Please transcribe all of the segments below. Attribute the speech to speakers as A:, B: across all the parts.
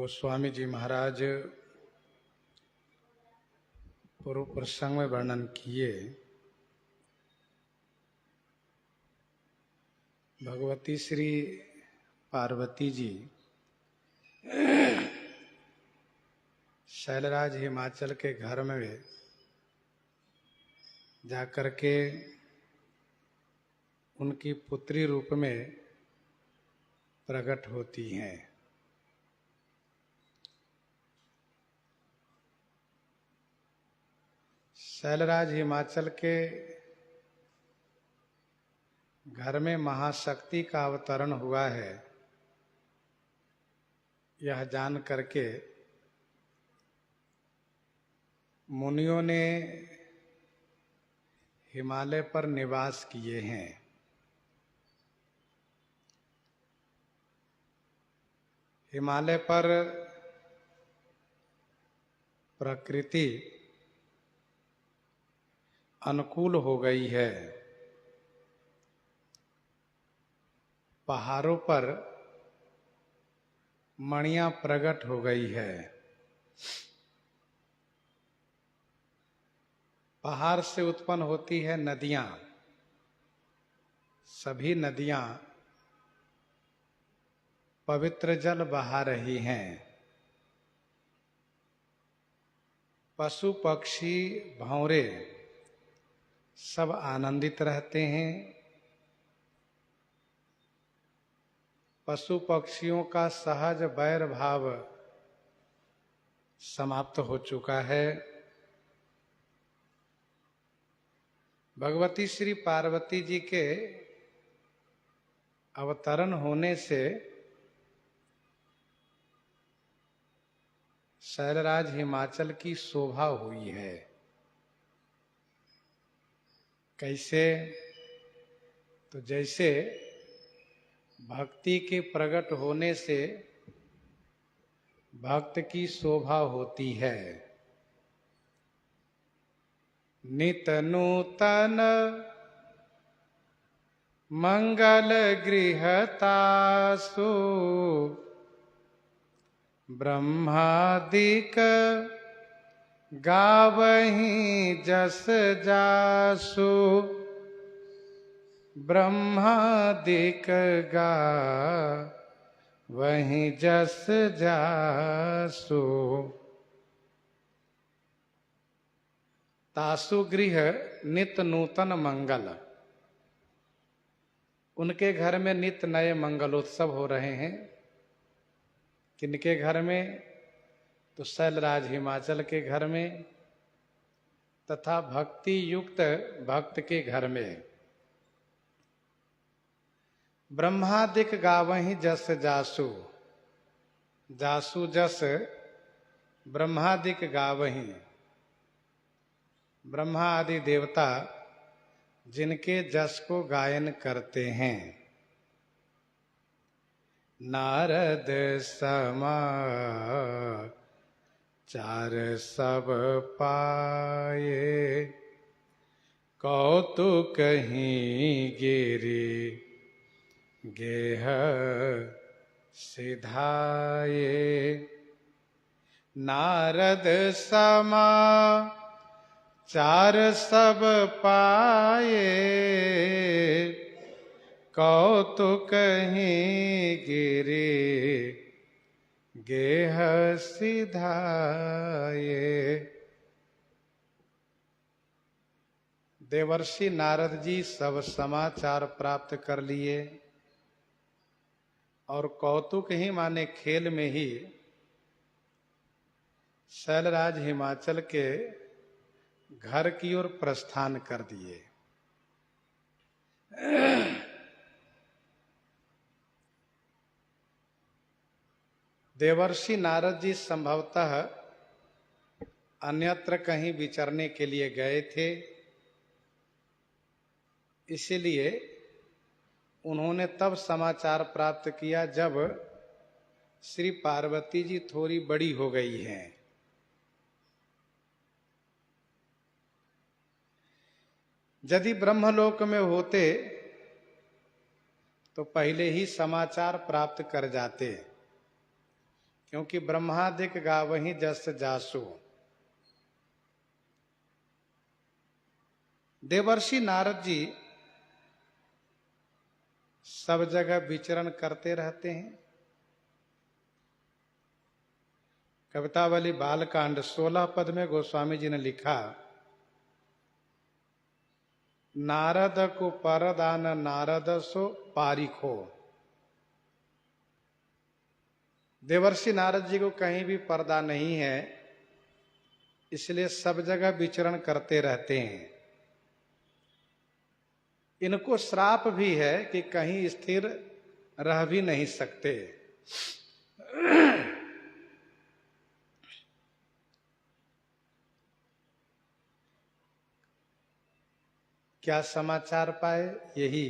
A: गोस्वामी जी महाराज पूर्व प्रसंग में वर्णन किए। भगवती श्री पार्वती जी शैलराज हिमाचल के घर में जाकर के उनकी पुत्री रूप में प्रकट होती हैं। शैलराज हिमाचल के घर में महाशक्ति का अवतरण हुआ है, यह जान करके मुनियों ने हिमालय पर निवास किए हैं। हिमालय पर प्रकृति अनुकूल हो गई है। पहाड़ों पर मणियां प्रकट हो गई है। पहाड़ से उत्पन्न होती है नदियां। सभी नदियां पवित्र जल बहा रही हैं। पशु पक्षी भंवरे सब आनंदित रहते हैं। पशु पक्षियों का सहज वैर भाव समाप्त हो चुका है। भगवती श्री पार्वती जी के अवतरण होने से शैलराज हिमाचल की शोभा हुई है। कैसे? तो जैसे भक्ति के प्रकट होने से भक्त की शोभा होती है। नित नूतन मंगल गृहतासु ब्रह्मादिक गावहीं जस जासु। ब्रह्मादिक गावहीं जस जासु। तासु गृह नित नूतन मंगल। उनके घर में नित नए मंगलोत्सव हो रहे हैं। किनके घर में? तो शैलराज हिमाचल के घर में तथा भक्ति युक्त भक्त के घर में। ब्रह्मादिक गावहीं जस जासु। जासु जस ब्रह्मादिक गावहीं। ब्रह्मा आदि देवता जिनके जस को गायन करते हैं। नारद समाचार सब पाए। कौतुक कहीं गिरी गेह सिधाए। नारद समाचार सब पाए। कौतुक कहीं गिरी गेह सिधाए। देवर्षि नारद जी सब समाचार प्राप्त कर लिए और कौतुक ही माने खेल में ही शैलराज हिमाचल के घर की ओर प्रस्थान कर दिए। देवर्षि नारद जी संभवतः अन्यत्र कहीं विचरने के लिए गए थे, इसीलिए उन्होंने तब समाचार प्राप्त किया जब श्री पार्वती जी थोड़ी बड़ी हो गई हैं। यदि ब्रह्मलोक में होते तो पहले ही समाचार प्राप्त कर जाते क्योंकि ब्रह्मादिक गावहीं जस जासु। देवर्षि नारद जी सब जगह विचरण करते रहते हैं। कवितावली बालकांड 16 पद में गोस्वामी जी ने लिखा, नारद को परदान नारद सो पारिखो। देवर्षि नारद जी को कहीं भी पर्दा नहीं है, इसलिए सब जगह विचरण करते रहते हैं। इनको श्राप भी है कि कहीं स्थिर रह भी नहीं सकते। क्या समाचार पाए? यही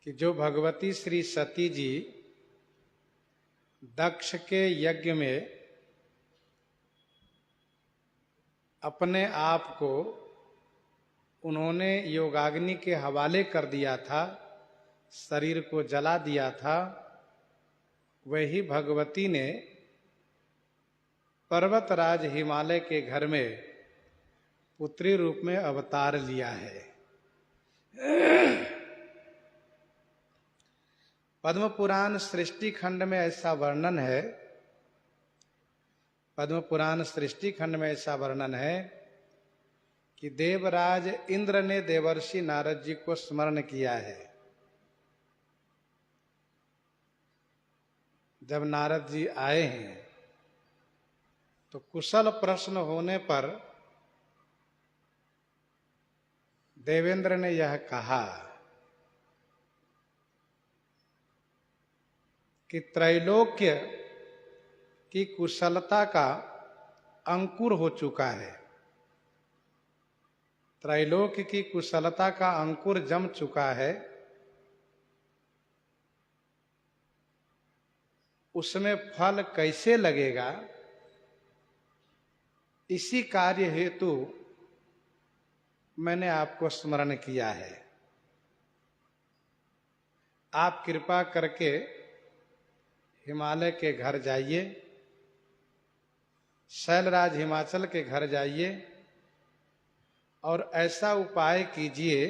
A: कि जो भगवती श्री सती जी दक्ष के यज्ञ में अपने आप को उन्होंने योगाग्नि के हवाले कर दिया था, शरीर को जला दिया था, वही भगवती ने पर्वतराज हिमालय के घर में पुत्री रूप में अवतार लिया है। पद्म पुराण सृष्टि खंड में ऐसा वर्णन है, पद्म पुराण सृष्टि खंड में ऐसा वर्णन है कि देवराज इंद्र ने देवर्षि नारद जी को स्मरण किया है। जब नारद जी आए हैं तो कुशल प्रश्न होने पर देवेंद्र ने यह कहा कि त्रैलोक्य की कुशलता का अंकुर हो चुका है, त्रैलोक्य की कुशलता का अंकुर जम चुका है, उसमें फल कैसे लगेगा, इसी कार्य हेतु मैंने आपको स्मरण किया है। आप कृपा करके हिमालय के घर जाइए, शैलराज हिमाचल के घर जाइए और ऐसा उपाय कीजिए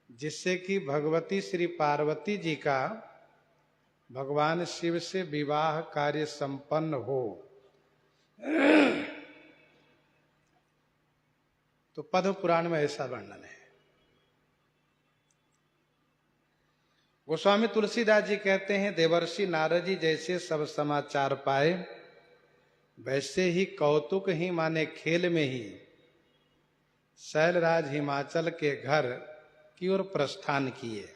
A: जिससे कि भगवती श्री पार्वती जी का भगवान शिव से विवाह कार्य संपन्न हो। तो पद्म पुराण में ऐसा वर्णन है। गोस्वामी तुलसीदास जी कहते हैं, देवर्षि नारद जी जैसे सब समाचार पाए, वैसे ही कौतुक ही माने खेल में ही शैलराज हिमाचल के घर की ओर प्रस्थान किए।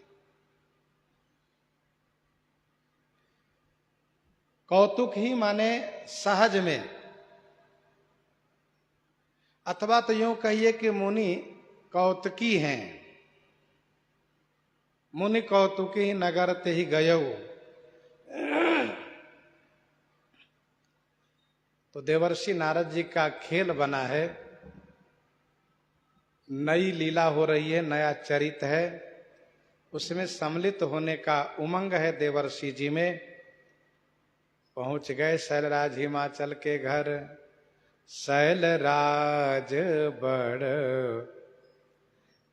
A: कौतुक ही माने सहज में, अथवा तो यूं कहिए कि मुनि कौतुकी हैं। मुनि कौतुकी ही नगर ते ही गयो। तो देवर्षि नारद जी का खेल बना है, नई लीला हो रही है, नया चरित है, उसमें सम्मिलित होने का उमंग है देवर्षि जी में। पहुंच गए शैलराज हिमाचल के घर। शैलराज बड़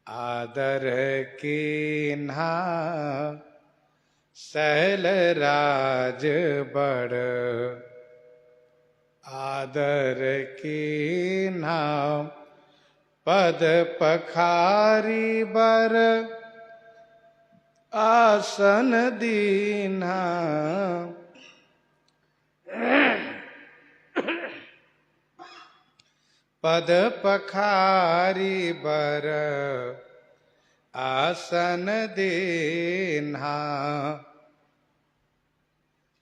A: आदर कीन्हा, शैलराज बड़ आदर कीन्हा, पद पखारी बर आसन दीन्हा। पद पखारी बर आसन दीन्हा,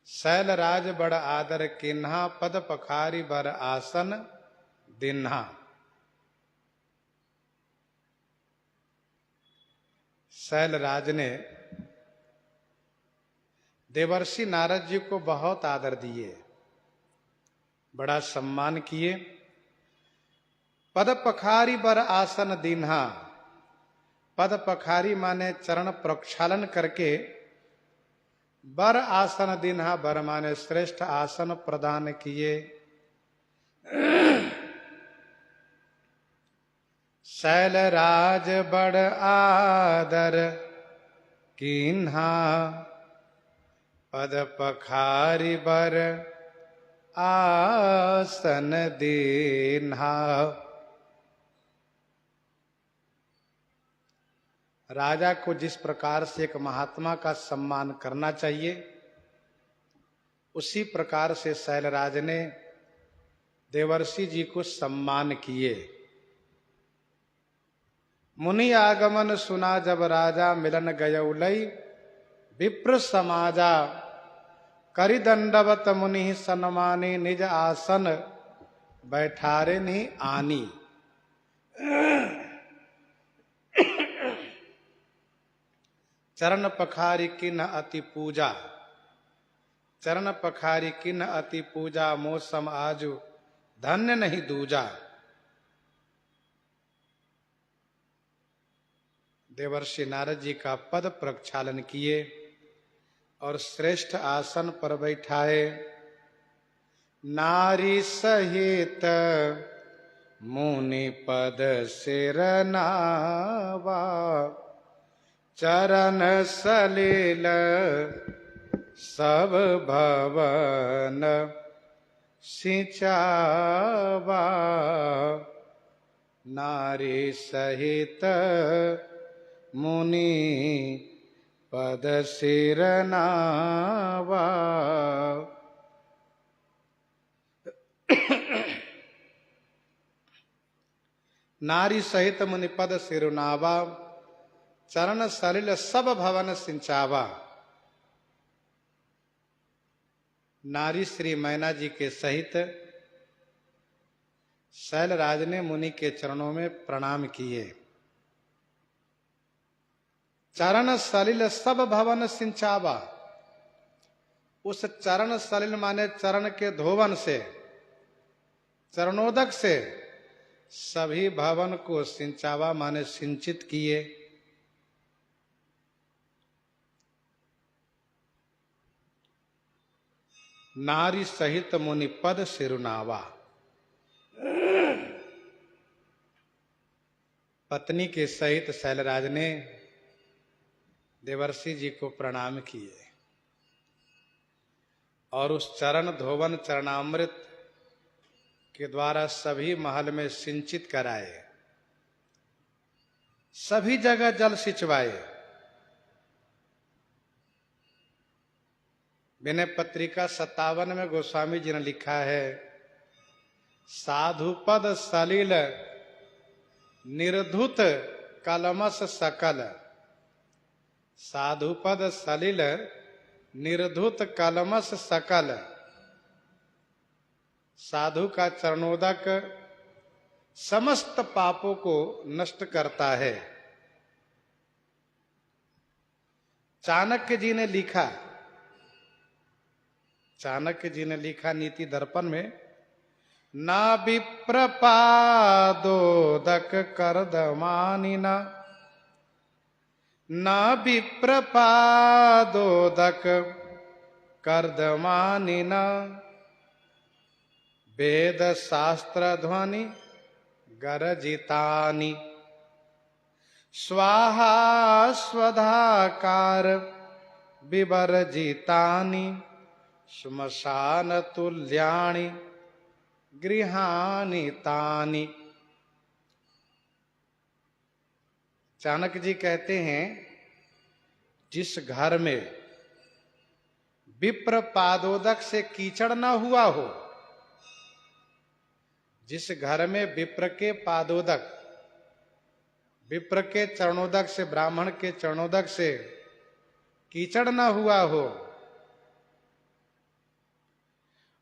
A: शैलराज बड़ आदर किन्हा, पद पखारी बर आसन दीन्हा। शैलराज ने देवर्षि नारद जी को बहुत आदर दिए, बड़ा सम्मान किए। पद पखारी बर आसन दीन्हा, पद पखारी माने चरण प्रक्षालन करके बर आसन दीन्हा, बर माने श्रेष्ठ आसन प्रदान किए। शैलराज बड़ आदर कीन्हा, पद पखारी बर आसन दीन्हा। राजा को जिस प्रकार से एक महात्मा का सम्मान करना चाहिए, उसी प्रकार से शैलराज ने देवर्षि जी को सम्मान किए। मुनि आगमन सुना जब राजा, मिलन गयौ लई विप्र समाजा। करि दंडवत मुनि सन्मानी, निज आसन बैठारे नहीं आनी। चरण पखारी किन अति पूजा, चरण पखारी किन अति पूजा। मौसम आजु धन्य नहीं दूजा। देवर्षि नारद जी का पद प्रक्षालन किए और श्रेष्ठ आसन पर बैठाए। नारी सहित मुनि पद सिर नावा, चरण सलिल सब भवन सिंचावा। नारी सहित मुनि पद सिर नावा। नारी सहित मुनि पद सिरुनावा, चरण सलिल सब भवन सिंचावा। नारी श्री मैना जी के सहित शैलराज ने मुनि के चरणों में प्रणाम किए। चरण सलिल सब भवन सिंचावा। उस चरण सलिल माने चरण के धोवन से, चरणोदक से सभी भवन को सिंचावा माने सिंचित किए। नारी सहित मुनि पद सिरुनावा। पत्नी के सहित शैलराज ने देवर्षि जी को प्रणाम किए और उस चरण धोवन चरणामृत के द्वारा सभी महल में सिंचित कराए, सभी जगह जल सिंचवाए। विनय पत्रिका 57 में गोस्वामी जी ने लिखा है, साधु पद सलिल निर्धुत कलमस सकल। साधु पद सलिल निर्धुत कलमस सकल। साधु का चरणोदक समस्त पापों को नष्ट करता है। चाणक्य जी ने लिखा, चाणक्य जी ने लिखा नीति दर्पण में, ना विप्रपादोदक कर्दमानिना, ना विप्रपादोदक कर्दमानिना। वेद शास्त्र ध्वनि गरजितानि, स्वाहा स्वधाकार विवर्जितानि। श्मशान तुल्यानि गृहाणि तानि। चाणक्य जी कहते हैं, जिस घर में विप्र पादोदक से कीचड़ न हुआ हो, जिस घर में विप्र के पादोदक, विप्र के चरणोदक से, ब्राह्मण के चरणोदक से कीचड़ न हुआ हो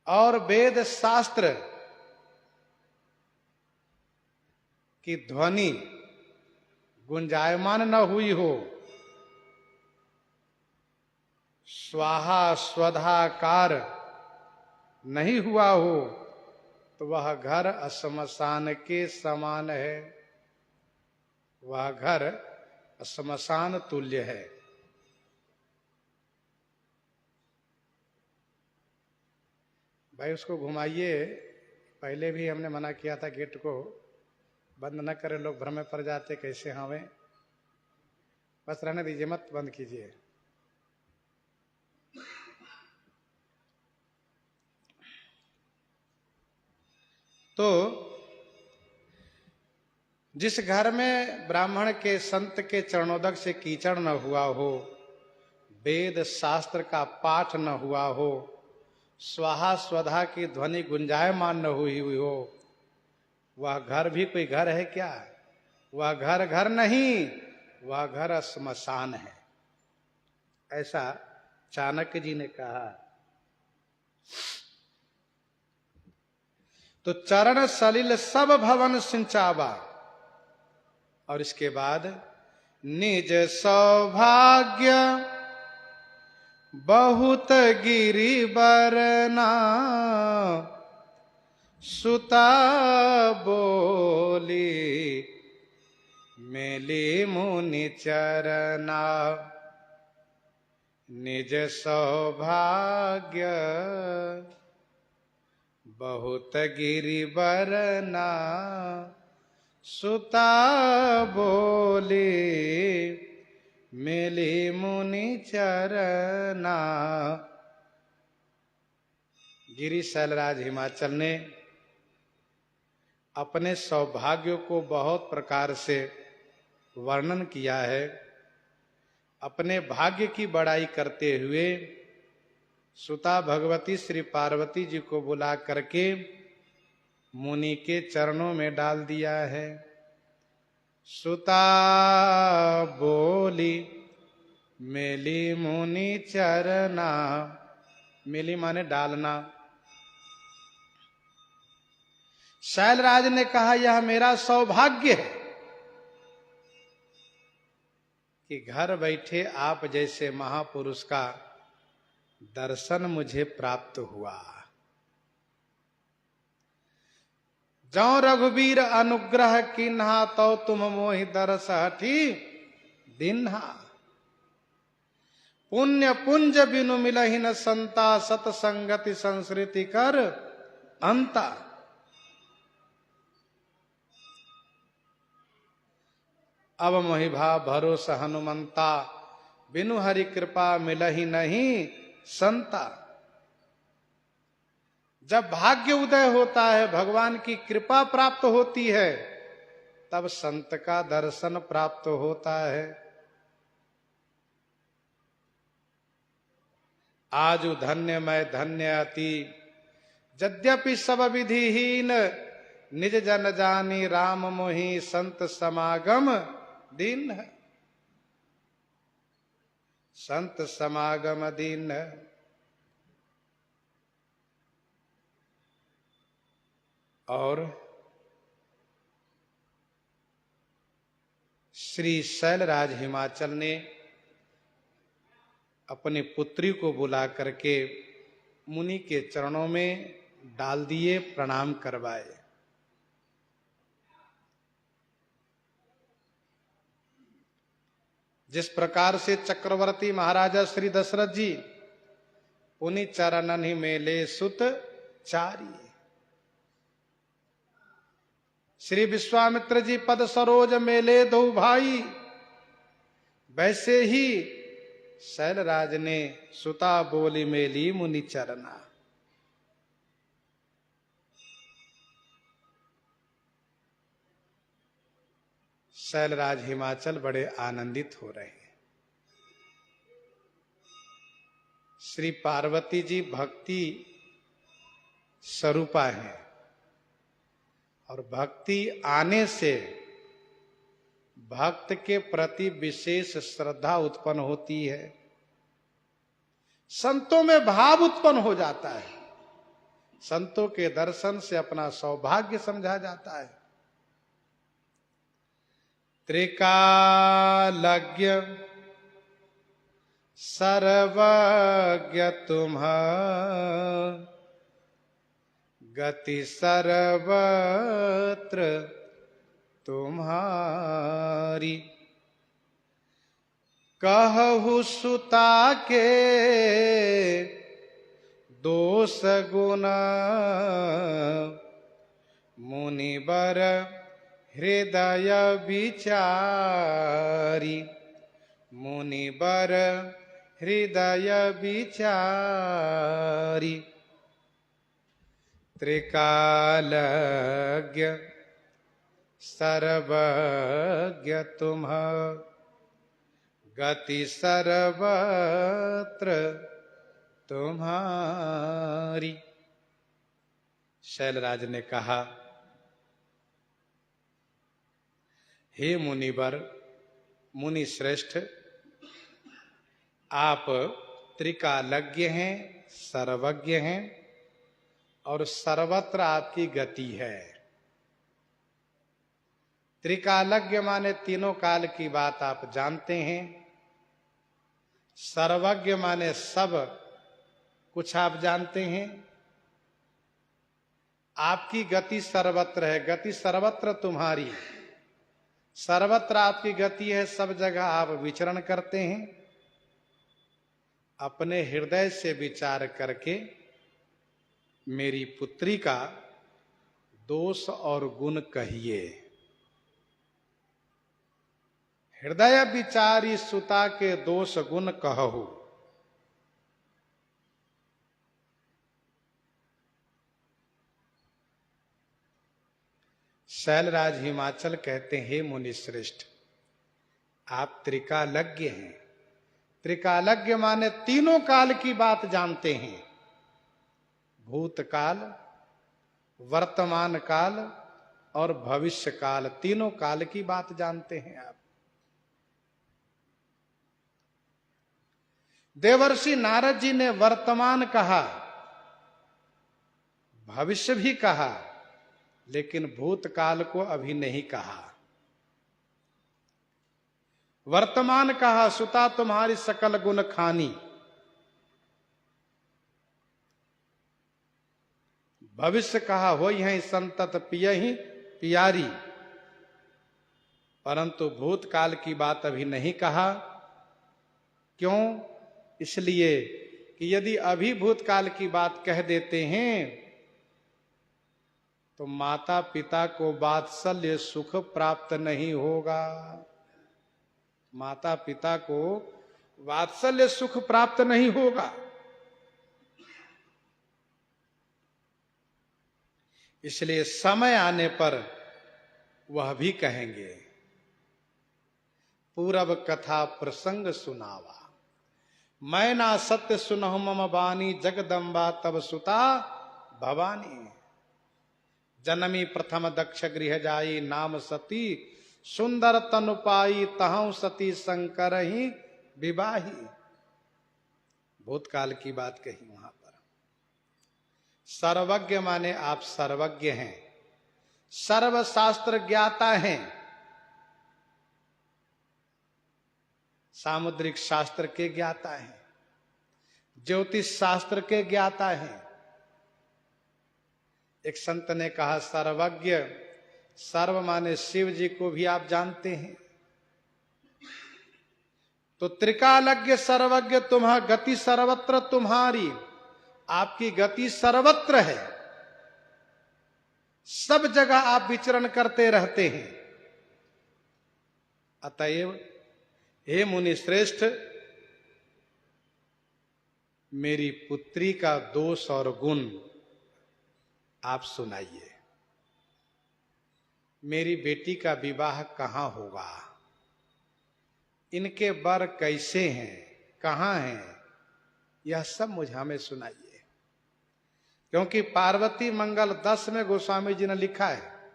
A: और वेद शास्त्र की ध्वनि गुंजायमान न हुई हो, स्वाहा स्वधाकार नहीं हुआ हो, तो वह घर श्मशान के समान है। वह घर श्मशान तुल्य है। भाई उसको घुमाइए। पहले भी हमने मना किया था, गेट को बंद न करें, लोग भ्रम में पड़ जाते कैसे हमें। बस रहने दीजिए, मत बंद कीजिए। तो जिस घर में ब्राह्मण के संत के चरणोदक से कीचड़ न हुआ हो, वेद शास्त्र का पाठ न हुआ हो, स्वाहा स्वधा की ध्वनि गुंजायमान न हुई हो, वह घर भी कोई घर है क्या? वह घर घर नहीं, वह घर श्मशान है। ऐसा चाणक्य जी ने कहा। तो चरण सलिल सब भवन सिंचावा, और इसके बाद निज सौभाग्य बहुत गिरी बरना, सुता बोली मेली मुनि चरना। निज सौभाग्य बहुत गिरी बरना, सुता बोली मिली मुनि चरना। गिरी शैलराज हिमाचल ने अपने सौभाग्य को बहुत प्रकार से वर्णन किया है। अपने भाग्य की बड़ाई करते हुए सुता भगवती श्री पार्वती जी को बुला करके मुनि के चरणों में डाल दिया है। सुता बोली मेली मुनि चरना, मेली माने डालना। शैलराज ने कहा यह मेरा सौभाग्य है कि घर बैठे आप जैसे महापुरुष का दर्शन मुझे प्राप्त हुआ। जौ रघुवीर अनुग्रह किन्हा, तो तुम मोहि दरस हठी दिन्हा। पुण्य पुंज बिनु मिलहि न संता, सतसंगति संस्कृति कर अंता। अब मोहि भाव भरोसा हनुमंता, बिनु हरि कृपा मिलहि नहीं संता। जब भाग्य उदय होता है, भगवान की कृपा प्राप्त होती है, तब संत का दर्शन प्राप्त होता है। आजु धन्य मैं धन्य अति, यद्यपि सब विधिहीन, निज जन जानी राम मोहि संत समागम दीन। संत समागम दीन। और श्री शैलराज हिमाचल ने अपनी पुत्री को बुला करके मुनि के चरणों में डाल दिए, प्रणाम करवाए। जिस प्रकार से चक्रवर्ती महाराजा श्री दशरथ जी पुनि चरणन ही मेले सुत चारी, श्री विश्वामित्र जी पद सरोज मेले दो भाई, वैसे ही शैलराज ने सुता बोली मेली मुनि चरना। शैलराज हिमाचल बड़े आनंदित हो रहे हैं। श्री पार्वती जी भक्ति स्वरूपा है, और भक्ति आने से भक्त के प्रति विशेष श्रद्धा उत्पन्न होती है। संतों में भाव उत्पन्न हो जाता है। संतों के दर्शन से अपना सौभाग्य समझा जाता है। त्रिकालज्ञ सर्वज्ञ तुम, गति सर्वत्र तुम्हारी। कहु सुता के दोष गुण मुनिवर हृदय विचारी, मुनिवर हृदय विचारी। त्रिकालज्ञ सर्वज्ञ तुम, गति सर्वत्र तुम्हारी। शैलराज ने कहा, हे मुनिवर, मुनि श्रेष्ठ, आप त्रिकालज्ञ हैं, सर्वज्ञ हैं और सर्वत्र आपकी गति है। त्रिकालज्ञ माने तीनों काल की बात आप जानते हैं, सर्वज्ञ माने सब कुछ आप जानते हैं। आपकी गति सर्वत्र है, गति सर्वत्र तुम्हारी, सर्वत्र आपकी गति है, सब जगह आप विचरण करते हैं। अपने हृदय से विचार करके मेरी पुत्री का दोष और गुण कहिए। हृदय विचारी सुता के दोष गुण कहु। शैलराज हिमाचल कहते हैं, हे मुनि श्रेष्ठ, आप त्रिकालज्ञ हैं। त्रिकालज्ञ माने तीनों काल की बात जानते हैं, भूतकाल, वर्तमान काल और भविष्य काल, तीनों काल की बात जानते हैं आप। देवर्षि नारद जी ने वर्तमान कहा, भविष्य भी कहा, लेकिन भूतकाल को अभी नहीं कहा। वर्तमान कहा, सुता तुम्हारी सकल गुण खानी। भविष्य कहा, होई है संतत पियहि पियारी। परंतु भूतकाल की बात अभी नहीं कहा। क्यों? इसलिए कि यदि अभी भूतकाल की बात कह देते हैं तो माता पिता को वात्सल्य सुख प्राप्त नहीं होगा। माता पिता को वात्सल्य सुख प्राप्त नहीं होगा। इसलिए समय आने पर वह भी कहेंगे, पूरब कथा प्रसंग सुनावा, मैं ना सत्य सुनहु मम बानी, जगदम्बा तब सुता भवानी। जनमी प्रथम दक्ष गृह जाई, नाम सती सुंदर तनु पाई, तहु सती शंकर ही विवाही। भूतकाल की बात कही वहां पर। सर्वज्ञ माने आप सर्वज्ञ हैं, सर्वशास्त्र ज्ञाता हैं, सामुद्रिक शास्त्र के ज्ञाता हैं, ज्योतिष शास्त्र के ज्ञाता हैं। एक संत ने कहा, सर्वज्ञ, सर्व माने शिव जी को भी आप जानते हैं। तो त्रिकालज्ञ सर्वज्ञ तुम्हारा, गति सर्वत्र तुम्हारी, आपकी गति सर्वत्र है, सब जगह आप विचरण करते रहते हैं। अतएव हे मुनि श्रेष्ठ, मेरी पुत्री का दोष और गुण आप सुनाइए। मेरी बेटी का विवाह कहाँ होगा, इनके वर कैसे हैं, कहाँ हैं, यह सब मुझे हमें सुनाइए। क्योंकि पार्वती मंगल 10 में गोस्वामी जी ने लिखा है,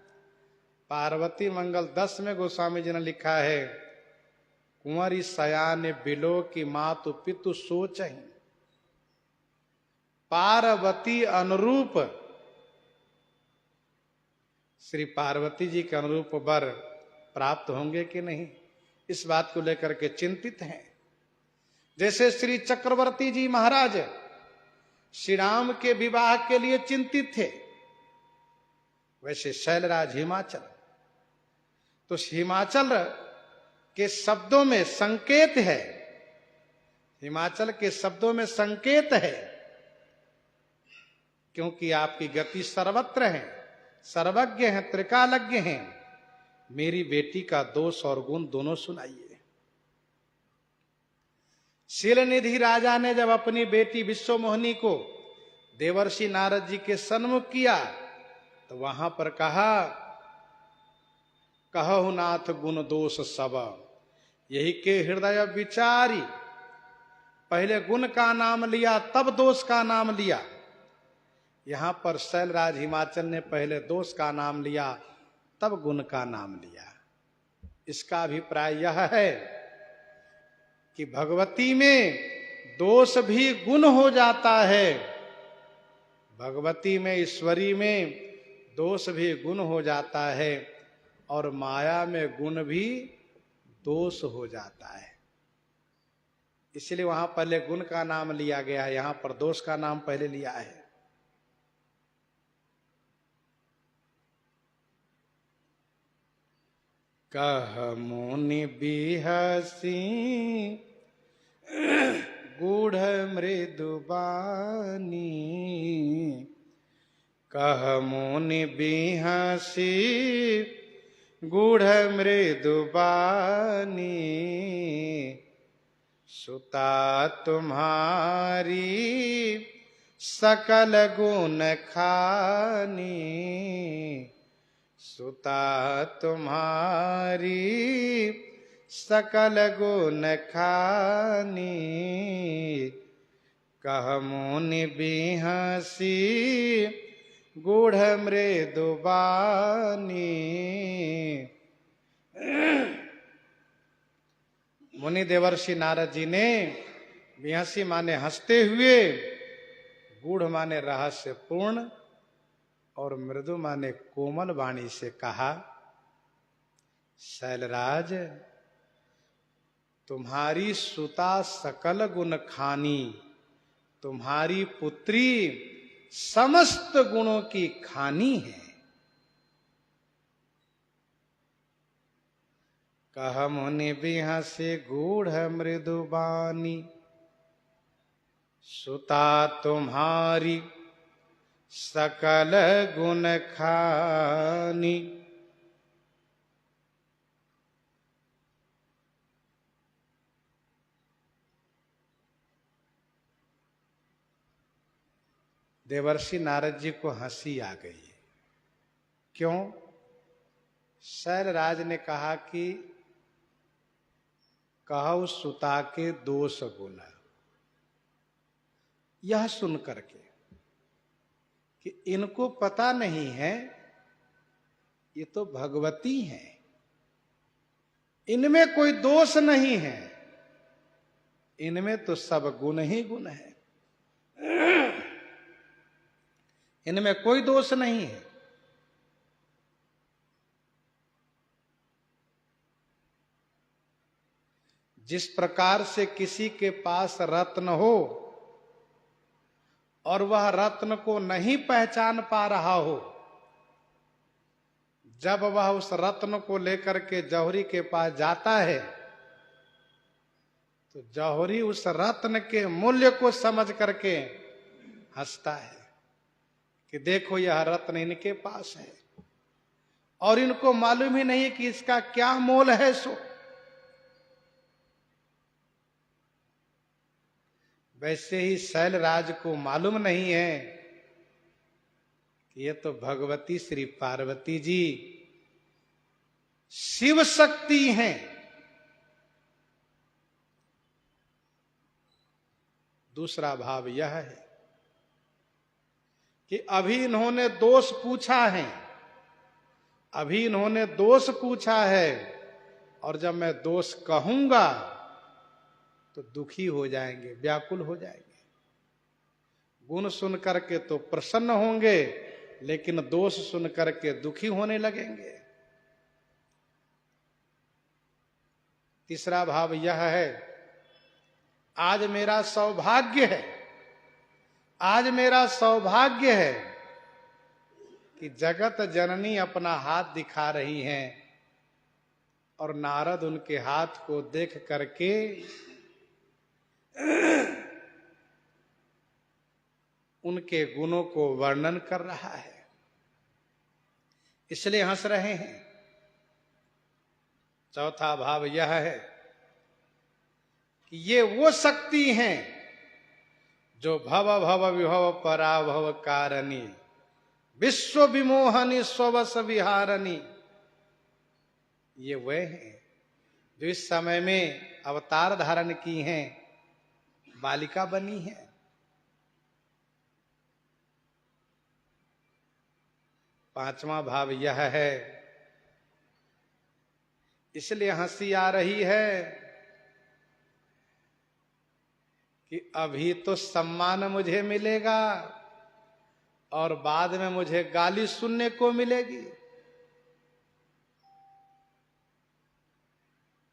A: पार्वती मंगल 10 में गोस्वामी जी ने लिखा है, कुंवरी सयाने बिलो की मातु पितु सोचहि, पार्वती अनुरूप, श्री पार्वती जी के अनुरूप वर प्राप्त होंगे कि नहीं, इस बात को लेकर के चिंतित हैं। जैसे श्री चक्रवर्ती जी महाराज श्री राम के विवाह के लिए चिंतित थे, वैसे शैलराज हिमाचल, तो हिमाचल के शब्दों में संकेत है, हिमाचल के शब्दों में संकेत है क्योंकि आपकी गति सर्वत्र है, सर्वज्ञ हैं, त्रिकालज्ञ हैं। मेरी बेटी का दोष और गुण दोनों सुनाइए। शीलनिधि राजा ने जब अपनी बेटी विश्वमोहिनी को देवर्षि नारद जी के सन्मुख किया तो वहां पर कहा, कहु नाथ गुण दोष सब, यही के हृदय विचारी। पहले गुण का नाम लिया, तब दोष का नाम लिया। यहां पर शैलराज हिमाचल ने पहले दोष का नाम लिया, तब गुण का नाम लिया। इसका अभिप्राय यह है कि भगवती में दोष भी गुण हो जाता है, भगवती में, ईश्वरी में दोष भी गुण हो जाता है, और माया में गुण भी दोष हो जाता है। इसलिए वहां पहले गुण का नाम लिया गया है, यहां पर दोष का नाम पहले लिया है। कह मुनि बिहसी गूढ़ मृदु बानी, कह मुनि बिहसी गूढ़ मृदु बानी, सुता तुम्हारी सकल गुण खानी, सुता तुम्हारी सकल गुण खानी, कह मुनि बिहसी गूढ़ मृदु बानी। मुनि देवर्षि नारद जी ने बिहसी माने हंसते हुए, गूढ़ माने रहस्यपूर्ण, और मृदु माने कोमल वाणी से कहा, शैलराज तुम्हारी सुता सकल गुण खानी, तुम्हारी पुत्री समस्त गुणों की खानी है। कह मुनि बिहसी गूढ़ मृदु बानी, सुता तुम्हारी सकल गुण खानी। देवर्षि नारद जी को हंसी आ गई। क्यों? शैलराज ने कहा कि कहु सुता के दोष गुण। यह सुन करके कि इनको पता नहीं है ये तो भगवती हैं, इनमें कोई दोष नहीं है, इनमें तो सब गुण ही गुण है, इनमें कोई दोष नहीं है। जिस प्रकार से किसी के पास रत्न हो और वह रत्न को नहीं पहचान पा रहा हो, जब वह उस रत्न को लेकर के जौहरी के पास जाता है तो जौहरी उस रत्न के मूल्य को समझ करके हंसता है कि देखो यह रत्न इनके पास है, और इनको मालूम ही नहीं कि इसका क्या मोल है। सो वैसे ही शैलराज को मालूम नहीं है कि ये तो भगवती श्री पार्वती जी शिव शक्ति हैं। दूसरा भाव यह है कि अभी इन्होंने दोष पूछा है, अभी इन्होंने दोष पूछा है, और जब मैं दोष कहूंगा तो दुखी हो जाएंगे, व्याकुल हो जाएंगे। गुण सुन करके तो प्रसन्न होंगे, लेकिन दोष सुन करके दुखी होने लगेंगे। तीसरा भाव यह है, आज मेरा सौभाग्य है, आज मेरा सौभाग्य है कि जगत जननी अपना हाथ दिखा रही हैं, और नारद उनके हाथ को देख करके उनके गुणों को वर्णन कर रहा है, इसलिए हंस रहे हैं। चौथा भाव यह है कि ये वो शक्ति हैं जो भव भव विभव पराभव कारिणी, विश्व विमोहनी स्ववश विहारणी। ये वे हैं जो इस समय में अवतार धारण की हैं, बालिका बनी है। पांचवा भाव यह है, इसलिए हंसी आ रही है कि अभी तो सम्मान मुझे मिलेगा और बाद में मुझे गाली सुनने को मिलेगी।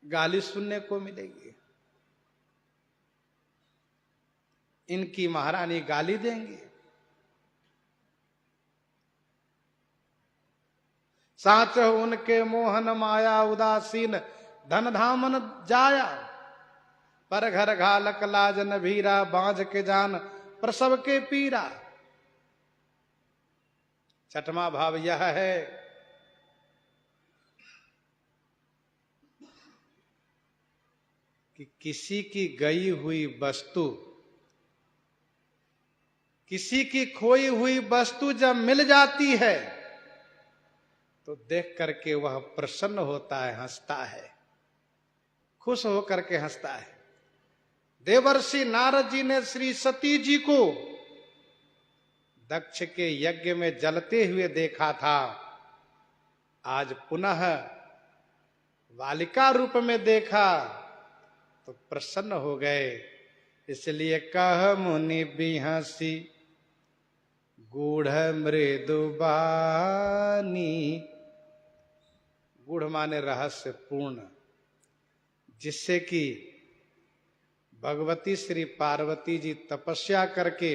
A: गाली सुनने को मिलेगी, इनकी महारानी गाली देंगी। साच उनके मोहन माया उदासीन धन धामन जाया, पर घर घालक लाज न भीरा, बांझ के जान प्रसव के पीरा। छठवां भाव यह है कि किसी की गई हुई वस्तु, किसी की खोई हुई वस्तु जब मिल जाती है तो देख करके वह प्रसन्न होता है, हंसता है, खुश होकर के हंसता है। देवर्षि नारद जी ने श्री सती जी को दक्ष के यज्ञ में जलते हुए देखा था, आज पुनः बालिका रूप में देखा तो प्रसन्न हो गए। इसलिए कह मुनि बिहसी गूढ़ मृदुबानी। गूढ़ माने रहस्य पूर्ण, जिससे कि भगवती श्री पार्वती जी तपस्या करके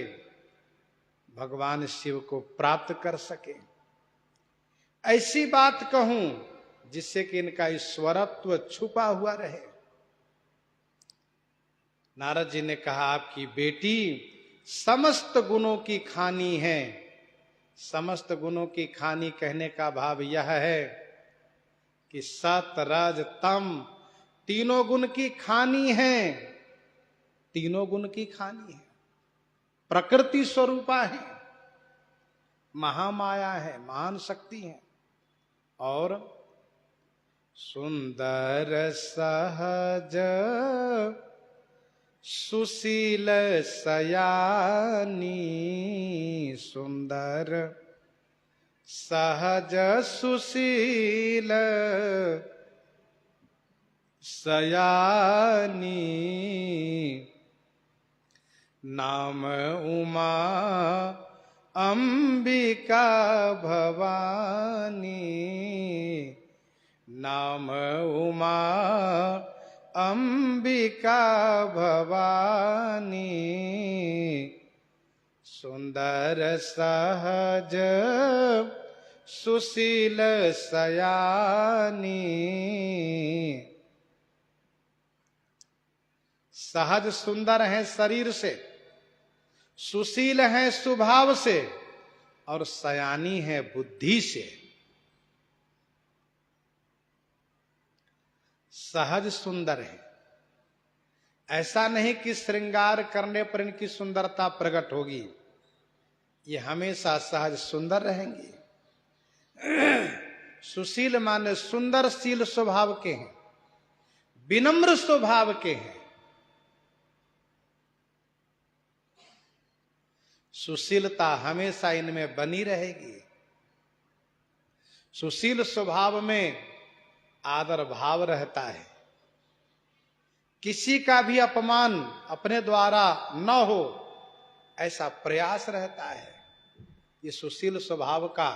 A: भगवान शिव को प्राप्त कर सके। ऐसी बात कहूं जिससे कि इनका ईश्वरत्व छुपा हुआ रहे। नारद जी ने कहा, आपकी बेटी समस्त गुणों की खानी है। समस्त गुणों की खानी कहने का भाव यह है कि सत रज तम तीनों गुण की खानी है। तीनों गुण की खानी है, प्रकृति स्वरूपा है, महामाया है, महान शक्ति है। और सुंदर सहज सुशील सयानी। सुंदर सहज सुशील सयानी। नाम उमा अंबिका भवानी। नाम उमा अंबिका भवानी। सुंदर सहज सुशील सयानी। सहज सुंदर है शरीर से, सुशील है स्वभाव से, और सयानी है बुद्धि से। सहज सुंदर है, ऐसा नहीं कि श्रृंगार करने पर इनकी सुंदरता प्रकट होगी। ये हमेशा सहज सुंदर रहेंगी। सुशील माने सुंदरशील स्वभाव के हैं, विनम्र स्वभाव के हैं। सुशीलता हमेशा इनमें बनी रहेगी। सुशील स्वभाव में आदर भाव रहता है। किसी का भी अपमान अपने द्वारा न हो, ऐसा प्रयास रहता है। ये सुशील स्वभाव का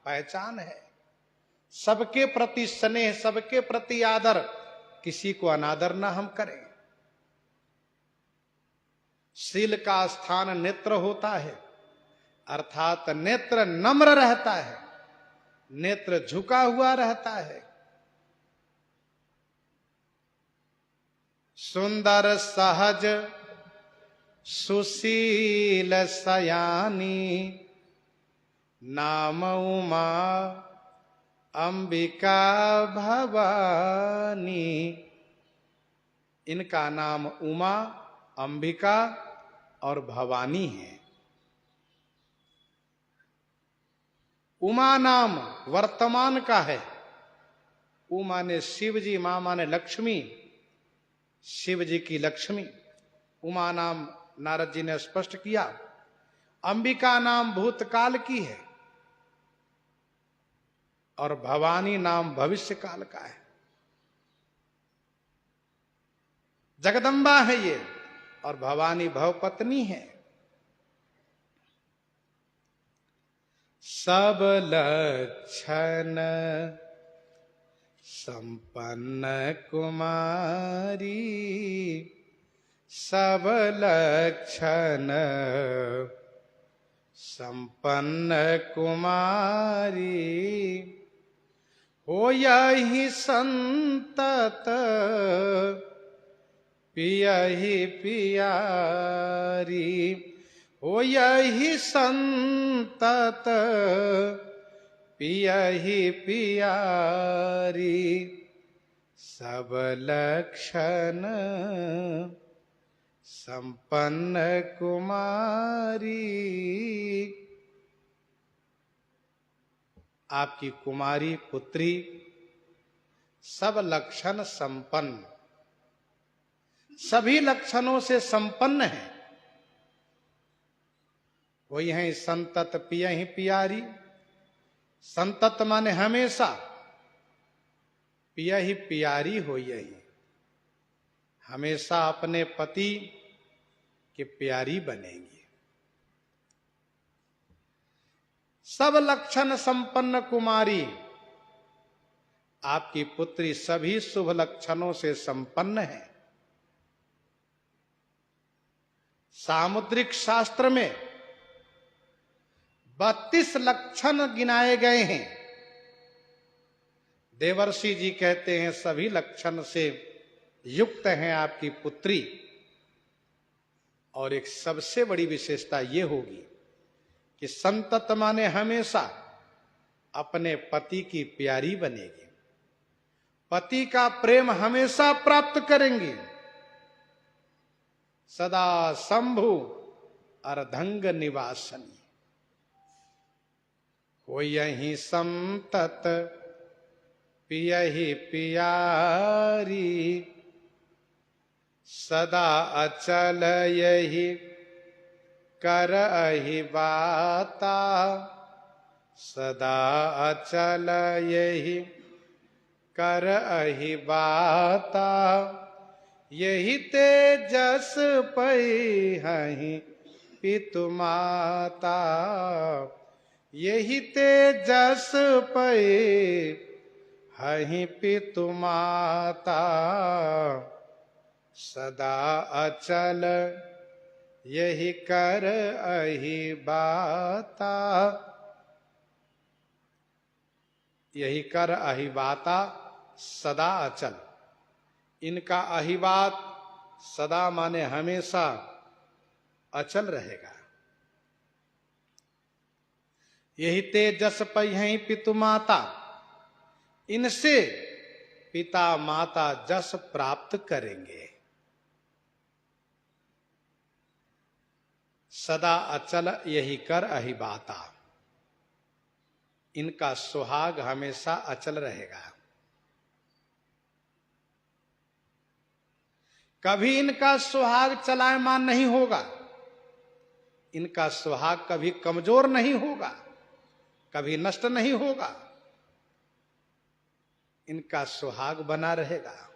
A: पहचान है। सबके प्रति स्नेह, सबके प्रति आदर, किसी को अनादर न हम करें। शील का स्थान नेत्र होता है, अर्थात नेत्र नम्र रहता है, नेत्र झुका हुआ रहता है। सुंदर सहज सुशील सयानी नाम उमा अंबिका भवानी। इनका नाम उमा, अंबिका और भवानी है। उमा नाम वर्तमान का है। उ माने शिव जी, मां माने लक्ष्मी, शिव जी की लक्ष्मी। उमा नाम नारद जी ने स्पष्ट किया। अंबिका नाम भूतकाल की है और भवानी नाम भविष्य काल का है। जगदम्बा है ये और भवानी भवपत्नी है। सब लक्षण संपन्न कुमारी, सब लक्षण संपन्न कुमारी, हो यही संतत पियहि पियारी, हो यही संतत पियहि पियारी, सब लक्षण संपन्न कुमारी। आपकी कुमारी पुत्री सब लक्षण संपन्न, सभी लक्षणों से संपन्न है। वही है संतत पियहि पियारी। संतत माने हमेशा, पियहि पियारी हो यही, हमेशा अपने पति की प्यारी बनेंगी। सब लक्षण संपन्न कुमारी, आपकी पुत्री सभी शुभ लक्षणों से संपन्न है। सामुद्रिक शास्त्र में 32 लक्षण गिनाए गए हैं। देवर्षि जी कहते हैं सभी लक्षण से युक्त हैं आपकी पुत्री। और एक सबसे बड़ी विशेषता ये होगी कि संतत माने हमेशा अपने पति की प्यारी बनेगी, पति का प्रेम हमेशा प्राप्त करेंगी। सदा शंभु अर्धंग निवासनी, हो यही संतत पियहि पियारी, सदा अचल यही करहि बाता, सदा अचल यही करहि बाता, यही तेजस पहिहि पितु माता, यही तेजस पहिहि पितु माता, सदा अचल यही कर अहि बाता, यही कर अहि बाता सदा अचल। इनका अहिबात सदा माने हमेशा अचल रहेगा। यही तेजस पहिहि पितु माता, इनसे पिता माता जस प्राप्त करेंगे। सदा अचल यही कर अहिबाता, इनका सुहाग हमेशा अचल रहेगा। कभी इनका सुहाग चलायमान नहीं होगा, इनका सुहाग कभी कमजोर नहीं होगा, कभी नष्ट नहीं होगा, इनका सुहाग बना रहेगा।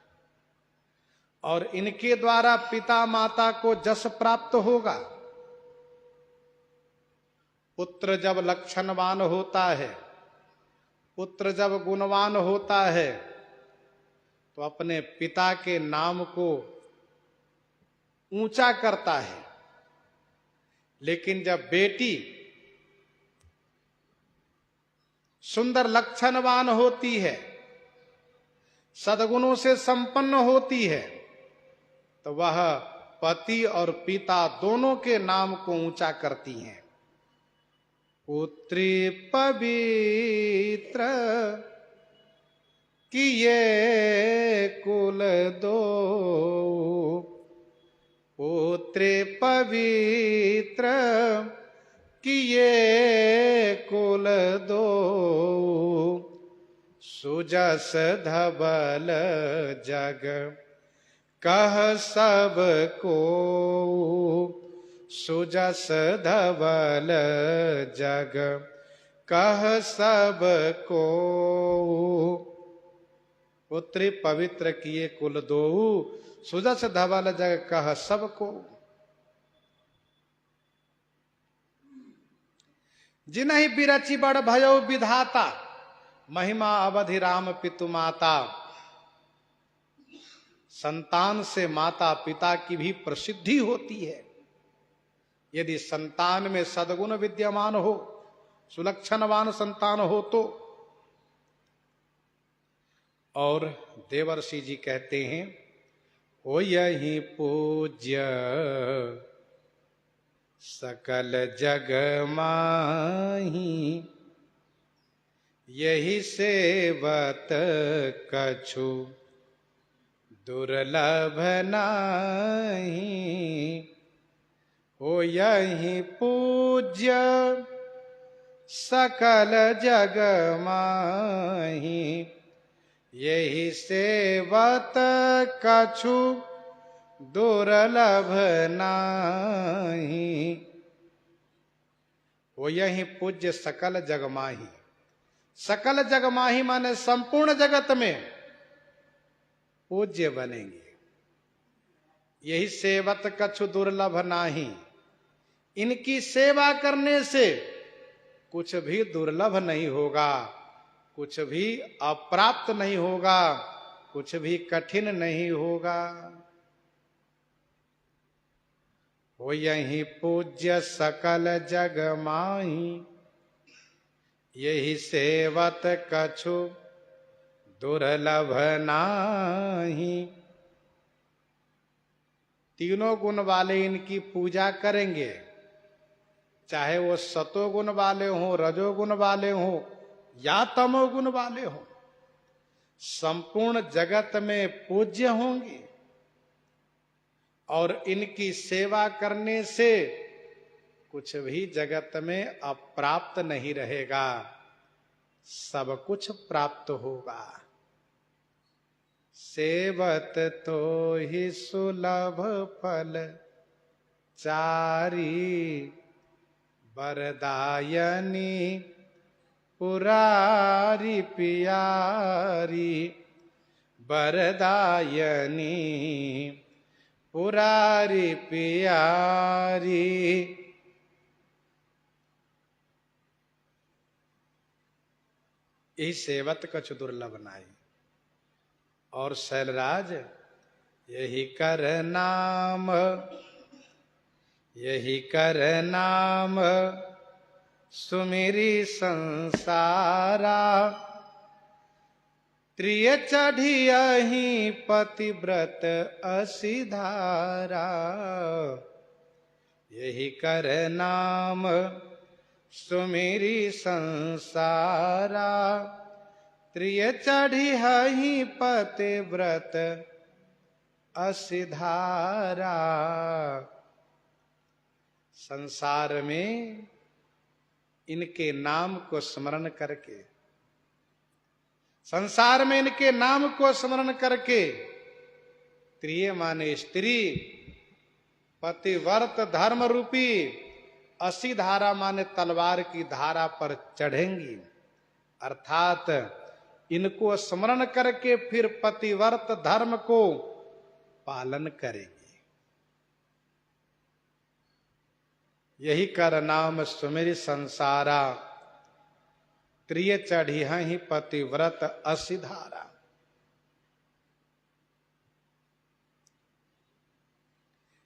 A: और इनके द्वारा पिता माता को जस प्राप्त होगा। पुत्र जब लक्षणवान होता है, पुत्र जब गुणवान होता है, तो अपने पिता के नाम को ऊंचा करता है। लेकिन जब बेटी सुंदर लक्षणवान होती है, सद्गुणों से संपन्न होती है, तो वह पति और पिता दोनों के नाम को ऊंचा करती हैं। पुत्री पवित्र किए कुल दो, पुत्री पवित्र किए कुल दो, सुजस धबल जग कह सबको, सुजस धबल जग कह सबको, पुत्री पवित्र किए कुल दो, सुजस धबल जग कह सबको। जिन्हि बिरचि बड़ भयो विधाता, महिमा अवधि राम पितु माता। संतान से माता पिता की भी प्रसिद्धि होती है। यदि संतान में सद्गुण विद्यमान हो, सुलक्षणवान संतान हो तो। और देवर्षि जी कहते हैं, हो यही पूज्य सकल जग माही, यही सेवत कछु दुर्लभ नाही। हो यही पूज्य सकल जग माही, यही सेवत कछु दुर्लभ नाही। वो यही पूज्य सकल जग माही, सकल जग माही माने संपूर्ण जगत में पूज्य बनेंगे। यही सेवत कछु दुर्लभ नाही, इनकी सेवा करने से कुछ भी दुर्लभ नहीं होगा, कुछ भी अप्राप्त नहीं होगा, कुछ भी कठिन नहीं होगा। हो यही पूज्य सकल जग माही, यही सेवत कछु दुर्लभ नाही। तीनों गुण वाले इनकी पूजा करेंगे, चाहे वो सतोगुण वाले हों, रजोगुण वाले हों या तमोगुण वाले हों, संपूर्ण जगत में पूज्य होंगे। और इनकी सेवा करने से कुछ भी जगत में अप्राप्त नहीं रहेगा, सब कुछ प्राप्त होगा। सेवत तो ही सुलभ फल चारी, वरदायनी पुरारी पियारी, वरदायनी पुरारी पियारी। यही सेवत कछु दुर्लभ नाई। और शैलराज यही कर नाम, यही कर नाम सुमिरी संसारा, त्रिय चढ़ियहि पतिव्रत असिधारा। यही कर नाम सुमिरी संसारा, त्रिय चढ़ियहि पतिव्रत असिधारा। संसार में इनके नाम को स्मरण करके, संसार में इनके नाम को स्मरण करके, त्रिय माने स्त्री, पतिव्रत धर्म रूपी, असी धारा माने तलवार की धारा पर चढ़ेंगी। अर्थात इनको स्मरण करके फिर पतिव्रत धर्म को पालन करेंगे। यही कर नाम सुमिर संसारा, त्रिय चढ़ियहि पतिव्रत असिधारा।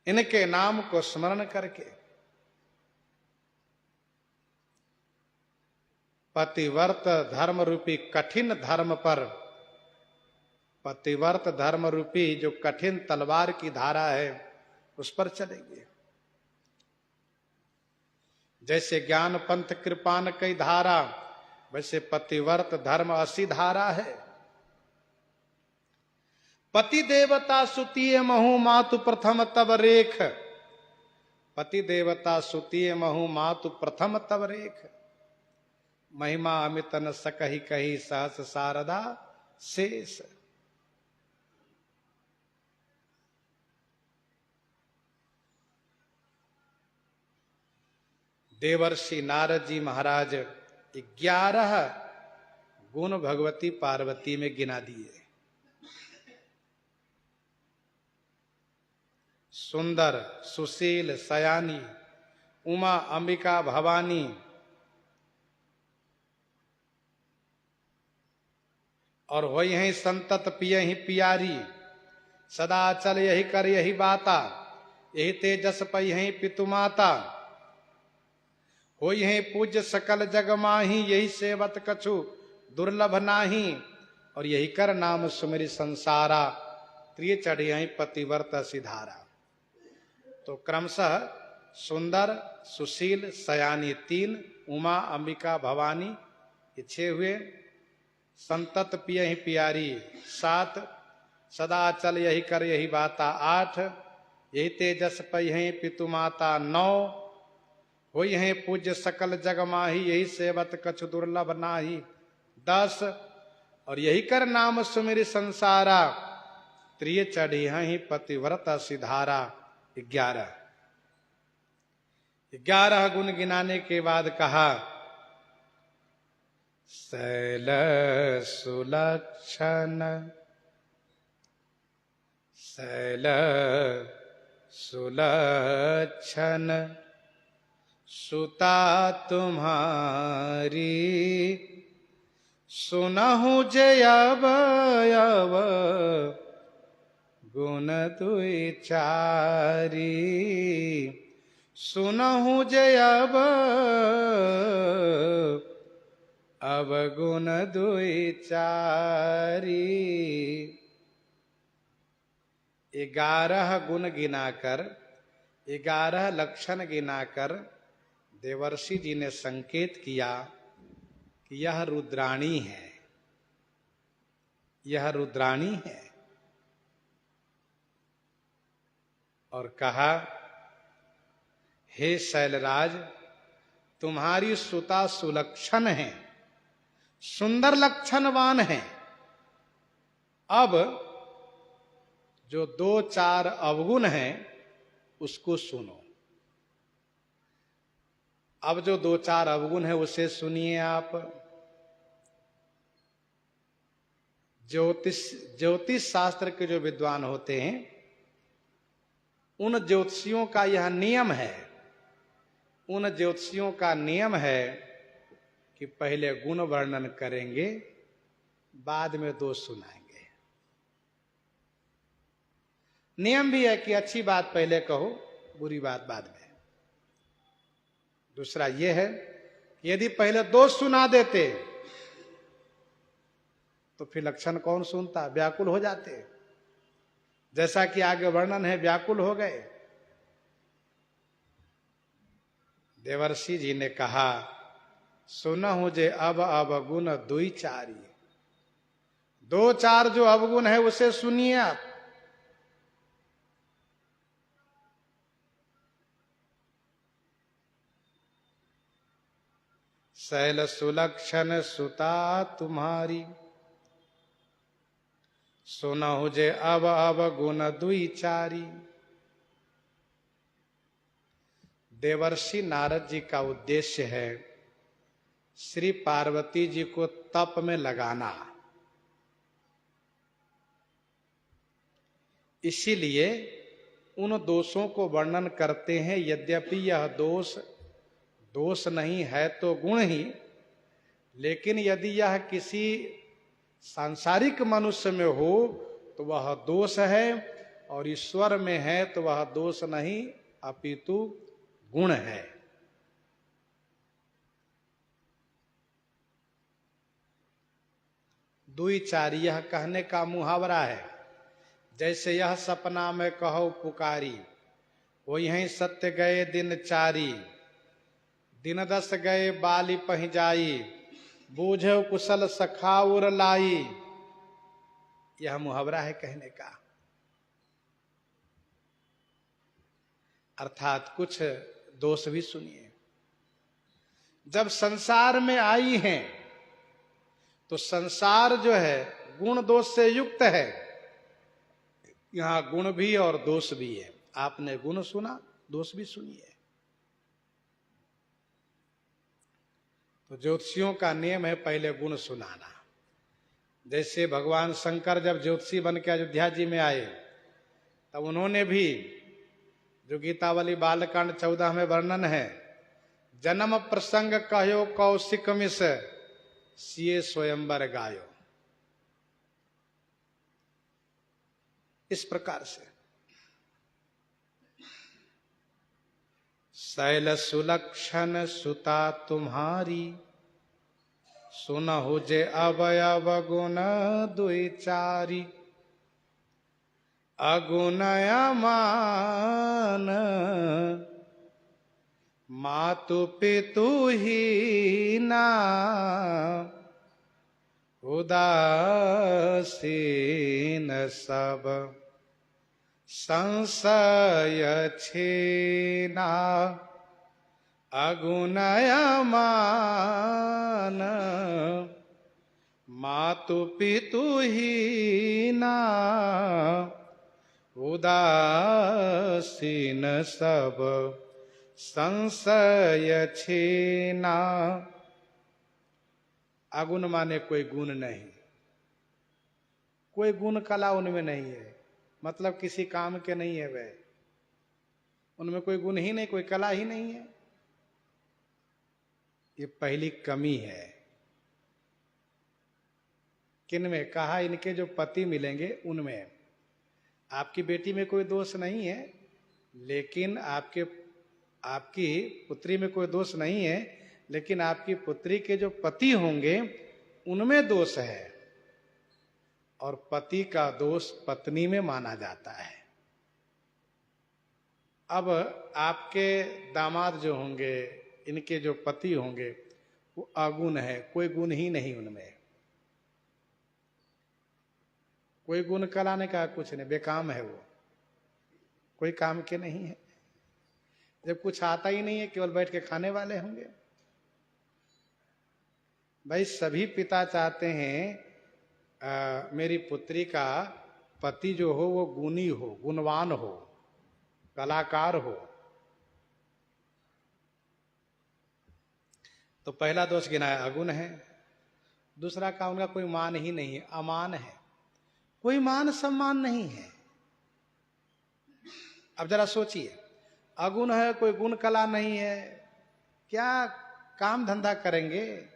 A: इनके नाम को स्मरण करके पतिव्रत धर्म रूपी कठिन धर्म पर, पतिव्रत धर्म रूपी जो कठिन तलवार की धारा है उस पर चलेंगे। जैसे ज्ञान पंथ कृपान कई धारा, वैसे पतिव्रत धर्म असी धारा है। पति देवता सुतीय महु मातु प्रथम तब रेख, पति देवता सुतीय महु मातु प्रथम तब रेख। महिमा अमित न सकहि कही सहस शारदा शेष। देवर्षि नारद जी महाराज 11 गुण भगवती पार्वती में गिना दिए। सुंदर, सुशील, सयानी, उमा, अंबिका, भवानी, और वही है संतत पिय ही पियारी, सदा चल यही कर यही बाता, यही तेजस पई है पितुमाता, होई है पूज्य सकल जग माही, यही सेवत कछु दुर्लभ नाही, और यही कर नाम सुमिरि संसारा, प्रिय चढ़ी है पतिव्रत सिधारा। तो क्रमशः सुंदर, सुशील, सयानी 3, उमा, अंबिका, भवानी ये 6 हुए। संतत पिय ही पियारी 7, सदा चल यही कर यही बाता 8, यही तेजस पई है पितुमाता 9, होई है पूज्य सकल जग माही, यही सेवत कछु दुर्लभ नाही 10, और यही कर नाम सुमिरि संसारा, प्रिय चढ़ी है पतिव्रत सिधारा 11। 11 गुण गिनाने के बाद कहा शैल सुलक्षण, शैल सुलक्षण सुता तुम्हारी, सुनहु जय अब गुण दुई चारी, सुनहु जय अब गुण दुई चारी। 11 गुण गिनाकर, 11 लक्षण गिनाकर देवर्षि जी ने संकेत किया कि यह रुद्राणी है, यह रुद्राणी है, और कहा हे शैलराज, तुम्हारी सुता सुलक्षण है, सुंदर लक्षणवान है। अब जो 2-4 अवगुण हैं उसको सुनो। अब जो 2-4 अवगुण है उसे सुनिए आप। ज्योतिष शास्त्र के जो विद्वान होते हैं उन ज्योतिषियों का यह नियम है, उन ज्योतिषियों का नियम है कि पहले गुण वर्णन करेंगे, बाद में दोष सुनाएंगे। नियम भी है कि अच्छी बात पहले कहो, बुरी बात बाद में। दूसरा यह है कि यदि पहले दोष सुना देते तो फिर लक्षण कौन सुनता, व्याकुल हो जाते। जैसा कि आगे वर्णन है, व्याकुल हो गए। देवर्षि जी ने कहा सुनहु जे अब गुण दुई चारी, 2-4 जो अवगुण है उसे सुनिए आप। शैल सुलक्षण सुता तुम्हारी, सुनहु जे अब गुण दुई चारी। देवर्षि नारद जी का उद्देश्य है श्री पार्वती जी को तप में लगाना। इसीलिए उन दोषों को वर्णन करते हैं। यद्यपि यह दोष नहीं है तो गुण ही, लेकिन यदि यह किसी सांसारिक मनुष्य में हो तो वह दोष है, और ईश्वर में है तो वह दोष नहीं अपितु गुण है। दुई चारी यह कहने का मुहावरा है। जैसे यह सपना में कहो पुकारी, वो यहीं सत्य गए दिन चारी, दिन 10 गए बाली पहिजाई, बूझो कुशल सखाउर लाई। यह मुहावरा है कहने का। अर्थात कुछ दोष भी सुनिए। जब संसार में आई हैं तो संसार जो है गुण दोष से युक्त है। यहां गुण भी और दोष भी है। आपने गुण सुना, दोष भी सुनिए। तो ज्योतिषियों का नियम है पहले गुण सुनाना। जैसे भगवान शंकर जब ज्योतिषी बन के अयोध्या जी में आए तब उन्होंने भी, जो गीतावली बालकांड 14 में वर्णन है, जन्म प्रसंग कहो कौशिक मिस, सिए स्वयंवर गायो। इस प्रकार से शैल सुलक्षण सुता तुम्हारी, सुनहु जे अवयव गुण दुई चारी, अगुणय मान मातु पितु ही ना, उदासीन सब संशय छीना, अगुणय मान मातु पितु ही ना, उदासीन सब संशय छीना। अगुण माने कोई गुण नहीं, कोई गुण कला उनमें नहीं है, मतलब किसी काम के नहीं है वे, उनमें कोई गुण ही नहीं, कोई कला ही नहीं है। ये पहली कमी है। किनमें? कहा इनके जो पति मिलेंगे उनमें। आपकी बेटी में कोई दोष नहीं है, लेकिन आपकी पुत्री में कोई दोष नहीं है, लेकिन आपकी पुत्री के जो पति होंगे उनमें दोष है। और पति का दोष पत्नी में माना जाता है। अब आपके दामाद जो होंगे, इनके जो पति होंगे, वो अगुण है, कोई गुण ही नहीं उनमें, कोई गुण कला ने कहा कुछ नहीं, बेकाम है वो, कोई काम के नहीं है। जब कुछ आता ही नहीं है, केवल बैठ के खाने वाले होंगे। भाई सभी पिता चाहते हैं मेरी पुत्री का पति जो हो वो गुणी हो, गुणवान हो, कलाकार हो। तो पहला दोष गिनाया अगुण है। दूसरा का उनका कोई मान ही नहीं है, अमान है, कोई मान सम्मान नहीं है। अब जरा सोचिए, अगुण है, कोई गुण कला नहीं है, क्या काम धंधा करेंगे,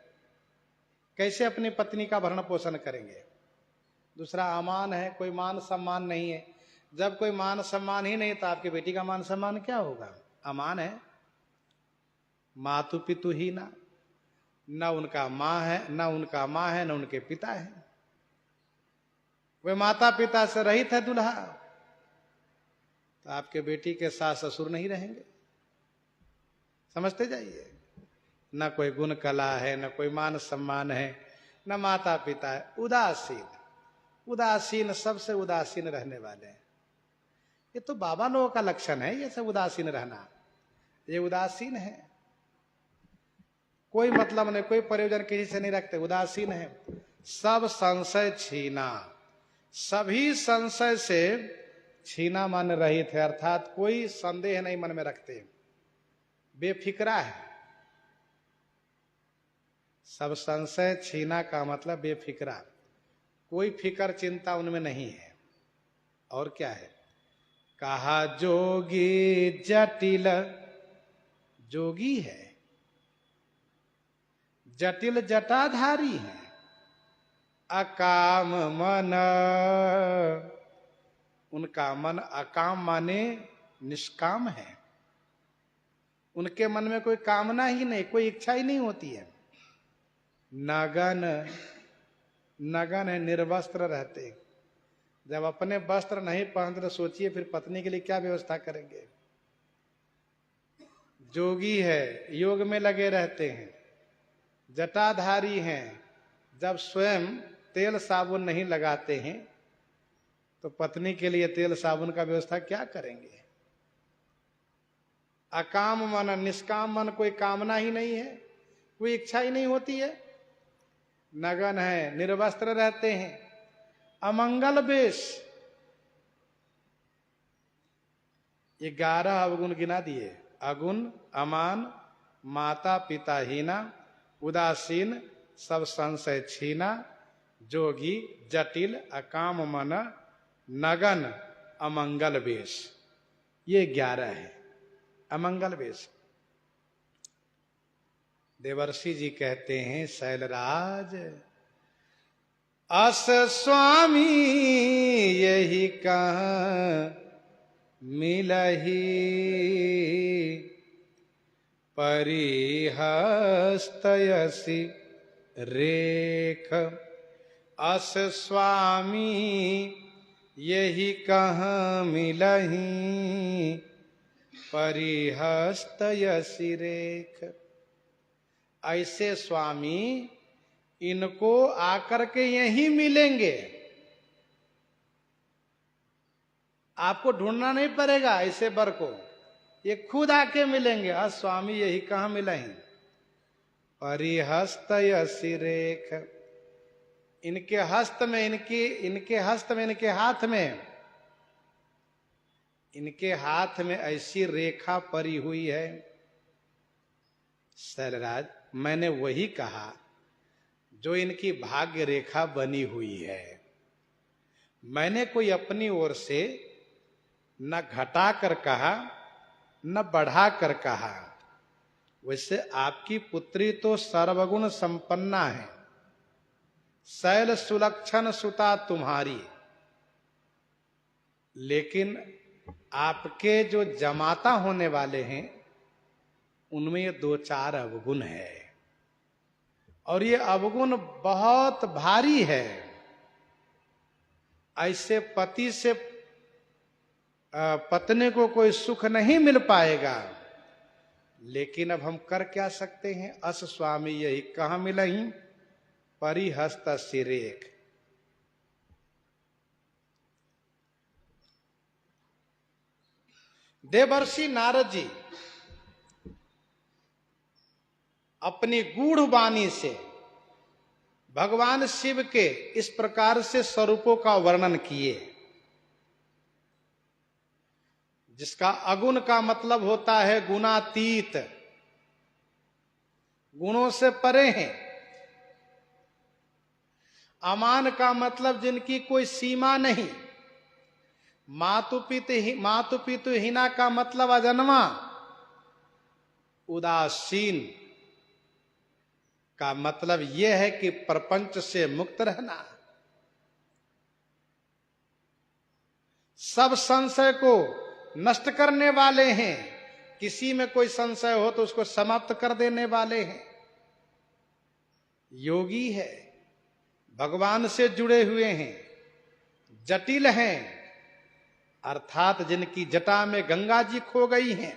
A: कैसे अपनी पत्नी का भरण पोषण करेंगे। दूसरा अमान है, कोई मान सम्मान नहीं है। जब कोई मान सम्मान ही नहीं तो आपकी बेटी का मान सम्मान क्या होगा? अमान है। मातु पितु ही ना, न उनका माँ है, न उनका माँ है, न उनके पिता है। वे माता पिता से रहित है दुल्हा, तो आपके बेटी के सास ससुर नहीं रहेंगे। समझते जाइए। न कोई गुण कला है, न कोई मान सम्मान है, न माता पिता है। उदासीन, उदासीन, सबसे उदासीन रहने वाले हैं। ये तो बाबा लोगों का लक्षण है, ये सब उदासीन रहना। ये उदासीन है, कोई मतलब नहीं, कोई प्रयोजन किसी से नहीं रखते, उदासीन है। सब संशय छीना, सभी संशय से छीना मन रहित है, अर्थात कोई संदेह नहीं मन में रखते, बेफिक्रा है। सब संशय छीना का मतलब बेफिक्रा, कोई फिक्र चिंता उनमें नहीं है। और क्या है? कहा जोगी जटिल, जोगी है, जटिल जटाधारी है। अकाम मन, उनका मन अकाम माने निष्काम है। उनके मन में कोई कामना ही नहीं, कोई इच्छा ही नहीं होती है। नगन, नगन है, निर्वस्त्र रहते। जब अपने वस्त्र नहीं पहनते तो सोचिए फिर पत्नी के लिए क्या व्यवस्था करेंगे। जोगी है, योग में लगे रहते हैं, जटाधारी हैं, जब स्वयं तेल साबुन नहीं लगाते हैं तो पत्नी के लिए तेल साबुन का व्यवस्था क्या करेंगे? अकाम मन, निष्काम मन, कोई कामना ही नहीं है, कोई इच्छा ही नहीं होती है। नगन है, निर्वस्त्र रहते हैं, अमंगल वेश। 11 अवगुण गिना दिए। अगुण, अमान, माता पिता हीना, उदासीन, सब संशय छीना, जोगी, जटिल, अकाम मन, नगन, अमंगल वेश। ये 11 है अमंगल वेश। देवर्षि जी कहते हैं, शैलराज अस स्वामी यही कहाँ मिलही, परिहस्तयसि रेख। अस स्वामी यही कहाँ मिलही, परिहस्तयसि रेख। ऐसे स्वामी इनको आकर के यहीं मिलेंगे, आपको ढूंढना नहीं पड़ेगा ऐसे वर को, ये खुद आके मिलेंगे। आज स्वामी यही कहाँ मिले हैं, परिहस्तयसि रेख। इनके हस्त में, इनके हस्त में, इनके हाथ में, इनके हाथ में ऐसी रेखा परी हुई है। शैलराज, मैंने वही कहा जो इनकी भाग्य रेखा बनी हुई है। मैंने कोई अपनी ओर से न घटा कर कहा न बढ़ा कर कहा। वैसे आपकी पुत्री तो सर्वगुण संपन्ना है, शैल सुलक्षण सुता तुम्हारी, लेकिन आपके जो जमाता होने वाले हैं उनमें ये 2-4 अवगुण है, और ये अवगुण बहुत भारी है। ऐसे पति से पत्नी को कोई सुख नहीं मिल पाएगा। लेकिन अब हम कर क्या सकते हैं? अस स्वामी यही कहाँ मिलही, परिहस्तयसि रेख। देवर्षि नारद जी अपनी गूढ़ वाणी से भगवान शिव के इस प्रकार से स्वरूपों का वर्णन किए, जिसका अगुण का मतलब होता है गुणातीत, गुणों से परे हैं। अमान का मतलब जिनकी कोई सीमा नहीं। मातु पितु हीना का मतलब अजन्मा। उदासीन का मतलब यह है कि प्रपंच से मुक्त रहना। सब संशय को नष्ट करने वाले हैं, किसी में कोई संशय हो तो उसको समाप्त कर देने वाले हैं। योगी है, भगवान से जुड़े हुए हैं, जटिल हैं, अर्थात जिनकी जटा में गंगा जी खो गई हैं,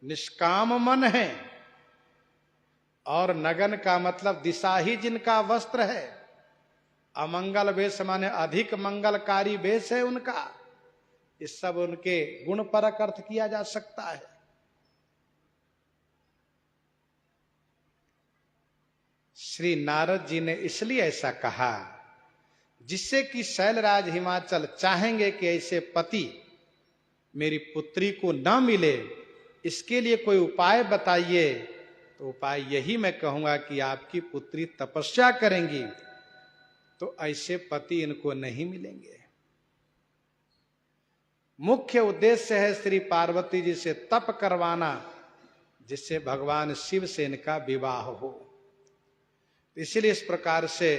A: निष्काम मन है, और नगन का मतलब दिशा ही जिनका वस्त्र है। अमंगल वेश माने अधिक मंगलकारी वेश है उनका। इस सब उनके गुण परक अर्थ किया जा सकता है। श्री नारद जी ने इसलिए ऐसा कहा जिससे कि शैलराज हिमाचल चाहेंगे कि ऐसे पति मेरी पुत्री को न मिले, इसके लिए कोई उपाय बताइए। तो उपाय यही मैं कहूंगा कि आपकी पुत्री तपस्या करेंगी तो ऐसे पति इनको नहीं मिलेंगे। मुख्य उद्देश्य है श्री पार्वती जी से तप करवाना, जिससे भगवान शिव से इनका विवाह हो। इसलिए इस प्रकार से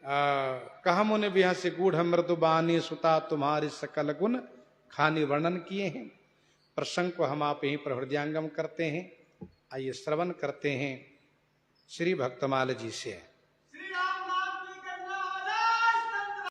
A: कहा मुनि भी से गूढ़ मृदुबानी सुता तुम्हारी सकल गुण खानी वर्णन किए हैं। प्रसंग को हम आप यहीं पर हृदयांगम करते हैं। आइए श्रवण करते हैं श्री भक्तमाल जी से।